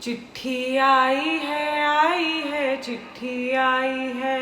चिट्ठी आई है, चिट्ठी आई है।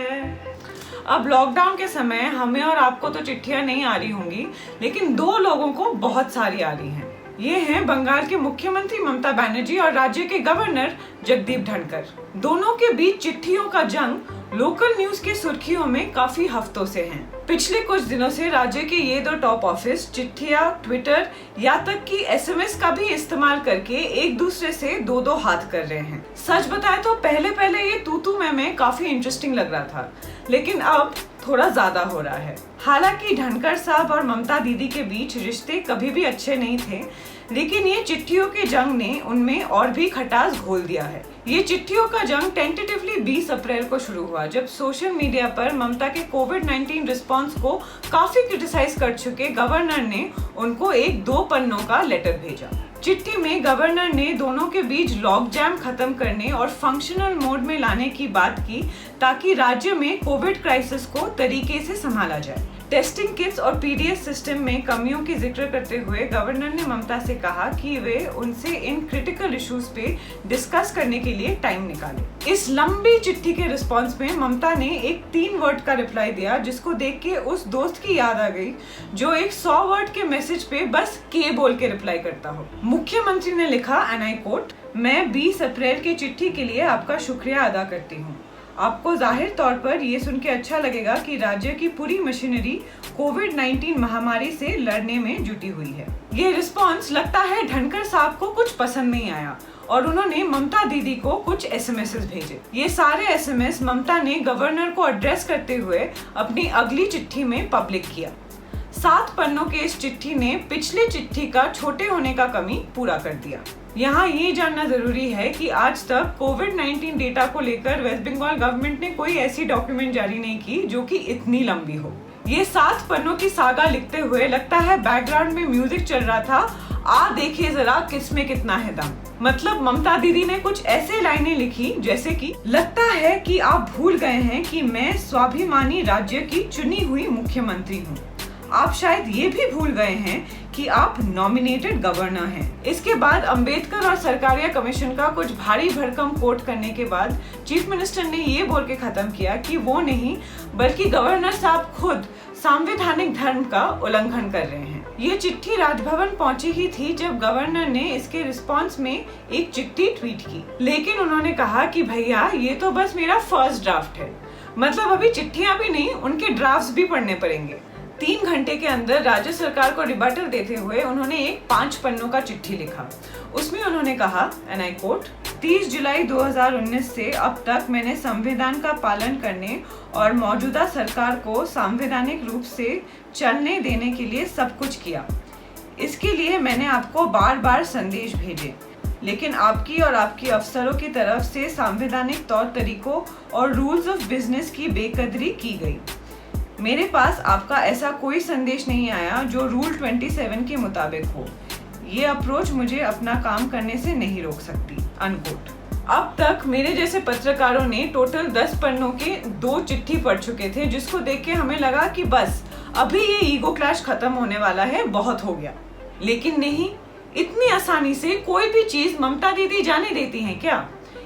अब लॉकडाउन के समय हमें और आपको तो चिट्ठियां नहीं आ रही होंगी, लेकिन दो लोगों को बहुत सारी आ रही हैं। ये हैं बंगाल के मुख्यमंत्री ममता बनर्जी और राज्य के गवर्नर जगदीप धनखड़। दोनों के बीच चिट्ठियों का जंग लोकल न्यूज की सुर्खियों में काफी हफ्तों से है। पिछले कुछ दिनों से राज्य के ये दो टॉप ऑफिस चिट्ठियां, ट्विटर या तक कि एसएमएस का भी इस्तेमाल करके एक दूसरे से दो दो हाथ कर रहे हैं। सच बताए तो पहले ये तू में काफी इंटरेस्टिंग लग रहा था, लेकिन अब थोड़ा ज्यादा हो रहा है। हालांकि धनखड़ साहब और ममता दीदी के बीच रिश्ते कभी भी अच्छे नहीं थे, लेकिन ये चिट्ठियों के जंग ने उनमें और भी खटास घोल दिया है। ये चिट्ठियों का जंग टेंटेटिवली 20 अप्रैल को शुरू हुआ, जब सोशल मीडिया पर ममता के कोविड-19 रिस्पांस को काफी क्रिटिसाइज कर चुके गवर्नर ने उनको एक 2 पन्नों का लेटर भेजा। चिट्ठी में गवर्नर ने दोनों के बीच लॉक जैम खत्म करने और फंक्शनल मोड में लाने की बात की, ताकि राज्य में कोविड क्राइसिस को तरीके से संभाला जाए। टेस्टिंग किट्स और पीडीएस सिस्टम में कमियों की जिक्र करते हुए गवर्नर ने ममता से कहा कि वे उनसे इन क्रिटिकल इश्यूज पे डिस्कस करने के लिए टाइम निकालें। इस लंबी चिट्ठी के रिस्पांस में ममता ने एक 3 वर्ड का रिप्लाई दिया, जिसको देख के उस दोस्त की याद आ गई जो एक 100 वर्ड के मैसेज पे बस के बोल के रिप्लाई करता हो। मुख्यमंत्री ने लिखा, एंड आई कोट, मैं 20 अप्रैल की चिट्ठी के लिए आपका शुक्रिया अदा करती हूँ। आपको जाहिर तौर पर ये सुन के अच्छा लगेगा कि राज्य की पूरी मशीनरी कोविड-19 महामारी से लड़ने में जुटी हुई है। ये रिस्पांस लगता है धनखड़ साहब को कुछ पसंद नहीं आया और उन्होंने ममता दीदी को कुछ एसएमएस भेजे। ये सारे एसएमएस ममता ने गवर्नर को एड्रेस करते हुए अपनी अगली चिट्ठी में पब्लिक किया। 7 पन्नों के इस चिट्ठी ने पिछली चिट्ठी का छोटे होने का कमी पूरा कर दिया। यहाँ ये जानना जरूरी है कि आज तक कोविड-19 डेटा को लेकर वेस्ट बंगाल गवर्नमेंट ने कोई ऐसी डॉक्यूमेंट जारी नहीं की जो कि इतनी लंबी हो। ये 7 पन्नों की सागा लिखते हुए लगता है बैकग्राउंड में म्यूजिक चल रहा था, आ देखिए जरा किसमें कितना है दम। मतलब ममता दीदी ने कुछ ऐसे लाइनें लिखी जैसे कि, लगता है कि आप भूल गए हैं कि मैं स्वाभिमानी राज्य की चुनी हुई मुख्यमंत्री हूँ। आप शायद ये भी भूल गए हैं कि आप नॉमिनेटेड गवर्नर हैं। इसके बाद अंबेडकर और सरकारिया कमीशन का कुछ भारी भरकम कोट करने के बाद चीफ मिनिस्टर ने ये बोल के खत्म किया कि वो नहीं बल्कि गवर्नर साहब खुद संवैधानिक धर्म का उल्लंघन कर रहे हैं। ये चिट्ठी राजभवन पहुंची ही थी जब गवर्नर ने इसके रिस्पांस में एक चिट्ठी ट्वीट की, लेकिन उन्होंने कहा कि भैया ये तो बस मेरा फर्स्ट ड्राफ्ट है, मतलब अभी चिट्ठियां भी नहीं, उनके ड्राफ्ट्स भी पढ़ने पड़ेंगे। 3 घंटे के अंदर राज्य सरकार को रिबटल देते हुए उन्होंने एक 5 पन्नों का चिट्ठी लिखा। उसमें उन्होंने कहा, एंड आई कोट, 30 जुलाई 2019 से अब तक मैंने संविधान का पालन करने और मौजूदा सरकार को संवैधानिक रूप से चलने देने के लिए सब कुछ किया। इसके लिए मैंने आपको बार बार संदेश भेजे, लेकिन आपकी और आपकी अफसरों की तरफ से संवैधानिक तौर तरीकों और रूल्स ऑफ बिजनेस की बेकदरी की गई। मेरे पास आपका ऐसा कोई संदेश नहीं आया जो रूल 27 के मुताबिक हो। ये अप्रोच मुझे अपना काम करने से नहीं रोक सकती, अनकोट। अब तक मेरे जैसे पत्रकारों ने टोटल 10 पन्नों के 2 चिट्ठी पढ़ चुके थे, जिसको देख के हमें लगा कि बस अभी ये ईगो क्लैश खत्म होने वाला है, बहुत हो गया। लेकिन नहीं, इतनी आसानी से कोई भी चीज ममता दीदी जाने देती हैं क्या?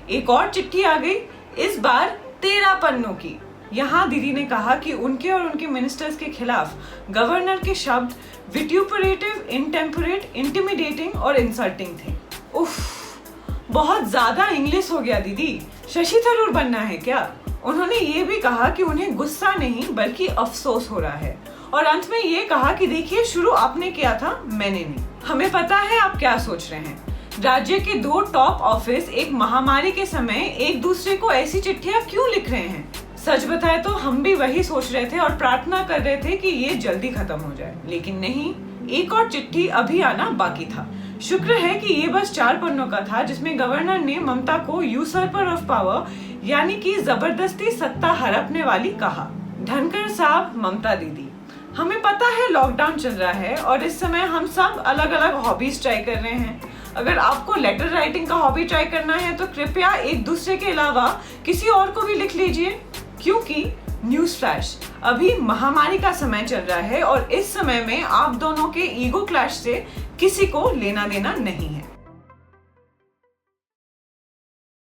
एक और चिट्ठी आ गई, इस बार 13 पन्नों की। यहाँ दीदी ने कहा कि उनके और उनके मिनिस्टर्स के खिलाफ गवर्नर के शब्द विट्यूपरेटिव, इंटेम्परेट, इंटिमिडेटिंग और इंसल्टिंग थे। उफ, बहुत ज्यादा इंग्लिश हो गया दीदी, शशि थरूर बनना है क्या? उन्होंने ये भी कहा कि उन्हें गुस्सा नहीं बल्कि अफसोस हो रहा है, और अंत में ये कहा कि देखिए, शुरू आपने किया था, मैंने नहीं। हमें पता है आप क्या सोच रहे हैं। राज्य के 2 टॉप ऑफिस एक महामारी के समय एक दूसरे को ऐसी चिट्ठियां क्यों लिख रहे हैं? सच बताए तो हम भी वही सोच रहे थे और प्रार्थना कर रहे थे कि ये जल्दी खत्म हो जाए, लेकिन नहीं, एक और चिट्ठी अभी आना बाकी था। शुक्र है कि ये बस 4 पन्नों का था, जिसमें गवर्नर ने ममता को यूसर्पर ऑफ पावर यानी कि जबरदस्ती सत्ता हड़पने वाली कहा। धनखड़ साहब, ममता दीदी, हमें पता है लॉकडाउन चल रहा है और इस समय हम सब अलग अलग हॉबीज ट्राई कर रहे हैं। अगर आपको लेटर राइटिंग का हॉबी ट्राई करना है तो कृपया एक दूसरे के अलावा किसी और को भी लिख लीजिए, क्योंकि न्यूज फ्लैश, अभी महामारी का समय चल रहा है और इस समय में आप दोनों के ईगो क्लैश से किसी को लेना देना नहीं है।